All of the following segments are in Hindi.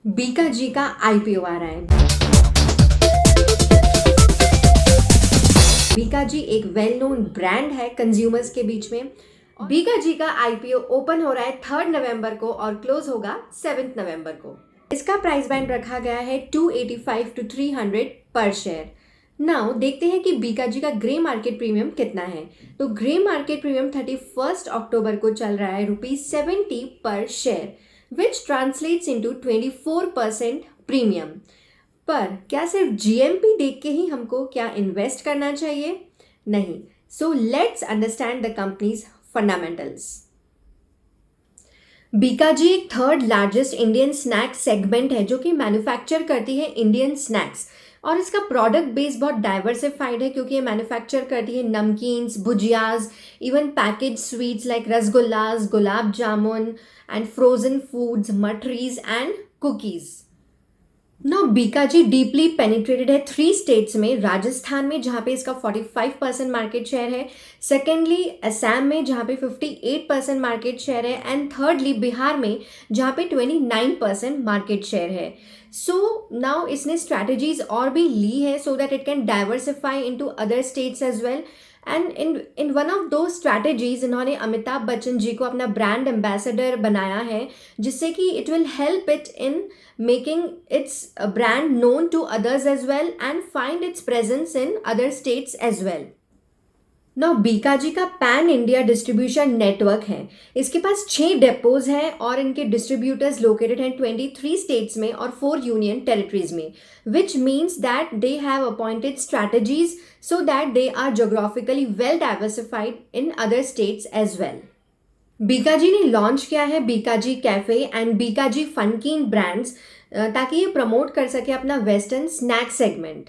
बीकाजी का आईपीओ आ रहा है। बीकाजी एक वेल नोन ब्रांड है कंज्यूमर्स के बीच में। बीकाजी का आईपीओ ओपन हो रहा है 3 नवंबर को और क्लोज होगा 7 नवंबर को। इसका प्राइस बैंड रखा गया है 285 to 300 पर शेयर। नाउ देखते हैं कि बीकाजी का ग्रे मार्केट प्रीमियम कितना है। तो ग्रे मार्केट प्रीमियम 31 अक्टूबर को चल रहा है ₹70 पर शेयर, विच ट्रांसलेट्स इनटू 24% प्रीमियम। पर क्या सिर्फ जीएमपी देख के ही हमको क्या इन्वेस्ट करना चाहिए? नहीं। So let's understand the company's fundamentals. Bikaji एक third largest Indian snack segment है जो कि मैन्युफैक्चर करती है इंडियन स्नैक्स, और इसका प्रोडक्ट बेस बहुत डाइवर्सिफाइड है क्योंकि ये मैन्युफैक्चर करती है namkeens, bhujias, even packaged sweets like rasgullas, gulab jamun and frozen foods, mathris and cookies. No Bikaji deeply penetrated है 3 स्टेट्स में। राजस्थान में जहाँ पे इसका 45% मार्केट शेयर है, सेकेंडली असम में जहाँ पे 58% मार्केट शेयर है, एंड थर्डली बिहार में जहाँ पे 29% मार्केट शेयर है। सो नाउ इसने स्ट्रैटेजीज और भी ली है so that it can diversify into other states as well. And in one of the strategies इन्होंने अमिताभ बच्चन जी को अपना ब्रांड एम्बेसडर बनाया है, जिससे कि it will help it in making its brand known to others as well and find its presence in other states as well. Now Bikaji का पैन इंडिया डिस्ट्रीब्यूशन नेटवर्क है। इसके पास 6 डेपोज हैं और इनके डिस्ट्रीब्यूटर्स लोकेटेड हैं 23 स्टेट्स में और 4 यूनियन टेरिटरीज में, which means that they have appointed strategies so that they are geographically well diversified in other states as well. Bikaji ने लॉन्च किया है Bikaji cafe and Bikaji Funkeen brands ताकि ये प्रमोट कर सके अपना वेस्टर्न स्नैक सेगमेंट।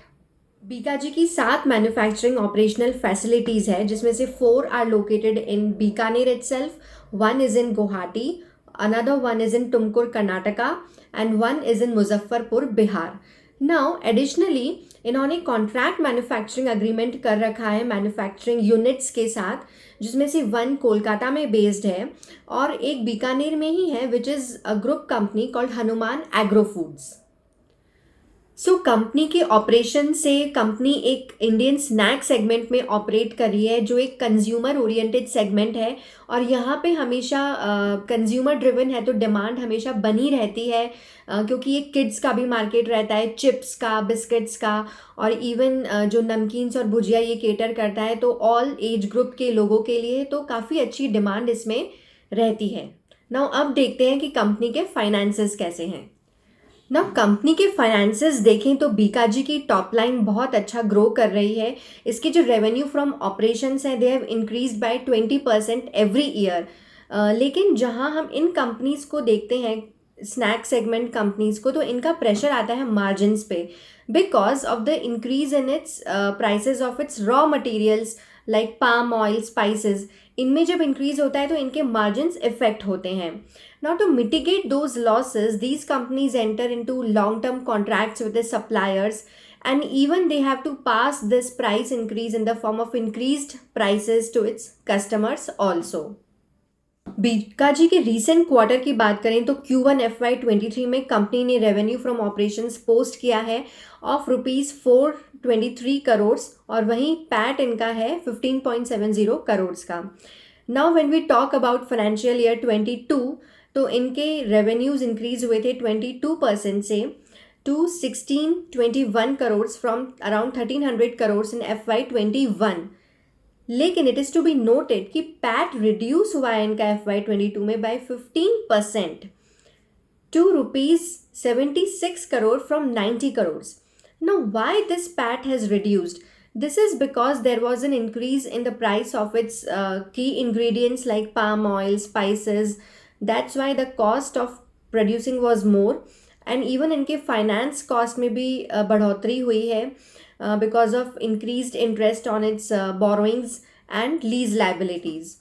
बीकाजी की 7 मैन्युफैक्चरिंग ऑपरेशनल फैसिलिटीज़ है, जिसमें से 4 are located in Bikaner itself, 1 is in Guwahati, another 1 is in Tumkur Karnataka and 1 is in Muzaffarpur Bihar. Now additionally इन्होंने कॉन्ट्रैक्ट मैन्युफैक्चरिंग अग्रीमेंट कर रखा है मैन्युफैक्चरिंग यूनिट्स के साथ, जिसमें से 1 कोलकाता में बेस्ड है और एक बीकानेर में ही है, which is a group company called Hanuman agro foods. So company के ऑपरेशन से कंपनी एक इंडियन स्नैक सेगमेंट में ऑपरेट कर रही है जो एक कंज्यूमर ओरिएंटेड सेगमेंट है, और यहाँ पे हमेशा कंज्यूमर ड्रिवन है तो डिमांड हमेशा बनी रहती है क्योंकि ये किड्स का भी मार्केट रहता है, चिप्स का, बिस्किट्स का, और इवन जो नमकीन्स और भुजिया ये केटर करता है, तो ऑल एज ग्रुप के लोगों के लिए तो काफ़ी अच्छी डिमांड इसमें रहती है। नाउ अब देखते हैं कि कंपनी के फाइनेंसेस कैसे हैं। ना कंपनी के फाइनेंसेस देखें तो बीकाजी की टॉप लाइन बहुत अच्छा ग्रो कर रही है। इसके जो रेवेन्यू फ्रॉम ऑपरेशंस हैं they have increase by 20% every year. लेकिन जहां हम इन कंपनीज को देखते हैं, स्नैक सेगमेंट कंपनीज को, तो इनका प्रेशर आता है मार्जिन्स पे because of the increase in its prices of its raw materials like palm oil, spices. इनमें जब इंक्रीज होता है तो इनके मार्जिन्स इफेक्ट होते हैं। Now, to mitigate those losses, these companies enter into long-term contracts with the suppliers, and even they have to pass this price increase in the form of increased prices to its customers also. Bikaji के रीसेंट क्वार्टर की बात करें तो Q1 FY23 में कंपनी ने रेवेन्यू फ्रॉम ऑपरेशंस पोस्ट किया है ऑफ ₹423 करोड़, और वहीं पैट इनका है 15.70 करोड़ का। Now when we talk about financial year 22, तो इनके रेवेन्यूज इंक्रीज हुए थे 22% से to 1621 crore from around 1300 crore in FY21। लेकिन it is to be noted कि पैट रिड्यूस हुआ है इनका FY22 में by 15% to ₹76 crore from 90 crore. Now why this PAT has reduced? This is because there was an increase in the price of its key ingredients like palm oil, spices. That's why the cost of producing was more, and even इनके finance cost में भी बढ़ोतरी हुई है because of increased interest on its borrowings and lease liabilities.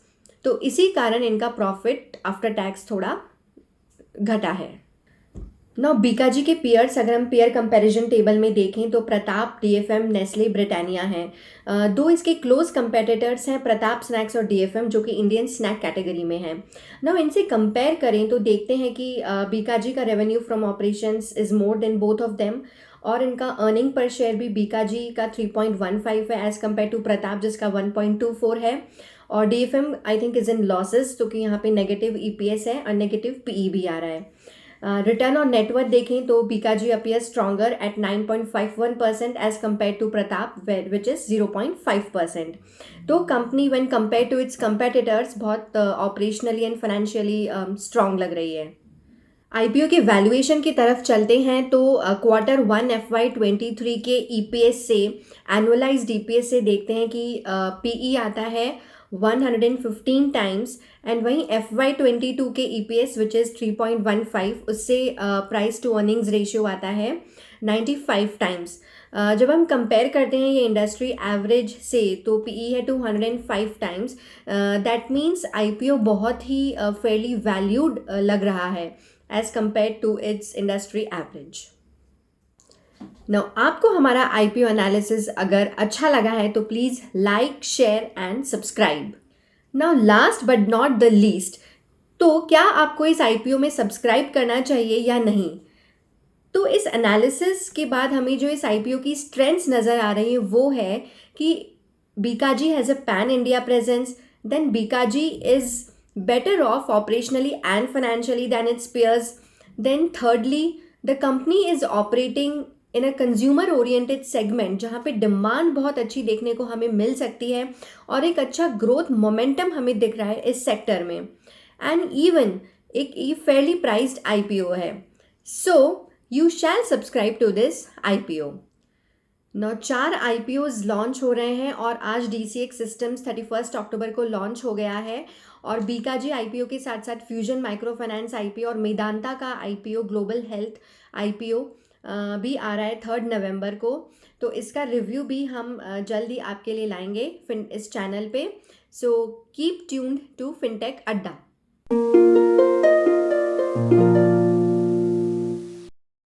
तो इसी कारण इनका profit after tax थोड़ा घटा है। नाउ बीकाजी के पियर्स, अगर हम पियर कंपैरिजन टेबल में देखें तो प्रताप, डीएफएम, नेस्ले, ब्रिटानिया हैं। दो इसके क्लोज कंपेटिटर्स हैं, प्रताप स्नैक्स और डीएफएम, जो कि इंडियन स्नैक कैटेगरी में हैं। नाउ इनसे कंपेयर करें तो देखते हैं कि बीकाजी का revenue from operations is more than both of them, और इनका अर्निंग पर शेयर भी बीकाजी का 3.15 है एज़ कम्पेयर टू प्रताप जिसका 1.24 है। और DFM I think is in losses, क्योंकि यहाँ पे नेगेटिव ईपीएस है और नेगेटिव पीई भी आ रहा है। रिटर्न ऑन नेटवर्थ देखें तो Bikaji appear stronger at 9.51% as compare to Pratap which is 0.5%। तो company when compare to its competitors बहुत ऑपरेशनली एंड फाइनेंशियली स्ट्रॉन्ग लग रही है। आईपीओ के वैल्यूएशन की तरफ चलते हैं तो Q1 FY23 के ईपीएस से, एनुअलाइज्ड ईपीएस से देखते हैं कि पीई आता है 115 टाइम्स, एंड वहीं FY22 के ईपीएस विच इज़ 3.15, उससे प्राइस टू अर्निंग्स रेशियो आता है 95 टाइम्स। जब हम कंपेयर करते हैं ये इंडस्ट्री एवरेज से तो पीई है 205 टाइम्स। दैट मीन्स आईपीओ बहुत ही फेयरली वैल्यूड लग रहा है as compare to its industry average. Now आपको हमारा आईपीओ एनालिसिस अगर अच्छा लगा है तो please like, share and subscribe. Now last but not the least, तो क्या आपको इस आईपीओ में सब्सक्राइब करना चाहिए या नहीं? तो इस एनालिसिस के बाद हमें जो इस आईपीओ की स्ट्रेंथ्स नज़र आ रही है वो है कि Bikaji has a pan India presence, then Bikaji is better off operationally and financially than its peers. Then thirdly, the company is operating in a consumer oriented segment जहाँ पे डिमांड बहुत अच्छी देखने को हमें मिल सकती है और एक अच्छा ग्रोथ मोमेंटम हमें दिख रहा है इस सेक्टर में, एंड इवन एक ये फेयरली प्राइस्ड आईपीओ है। So you shall subscribe to this IPO. Now 4 IPOs launch हो रहे हैं और आज डीसीएक्स सिस्टम्स 31 अक्टूबर को लॉन्च हो गया है, और बीकाजी आईपीओ के साथ साथ फ्यूजन माइक्रो फाइनेंस आईपीओ और मेदांता का आईपीओ, ग्लोबल हेल्थ आईपीओ भी आ रहा है 3 नवंबर को। तो इसका रिव्यू भी हम जल्दी आपके लिए लाएंगे इस चैनल पे। So keep tuned to fintech अड्डा।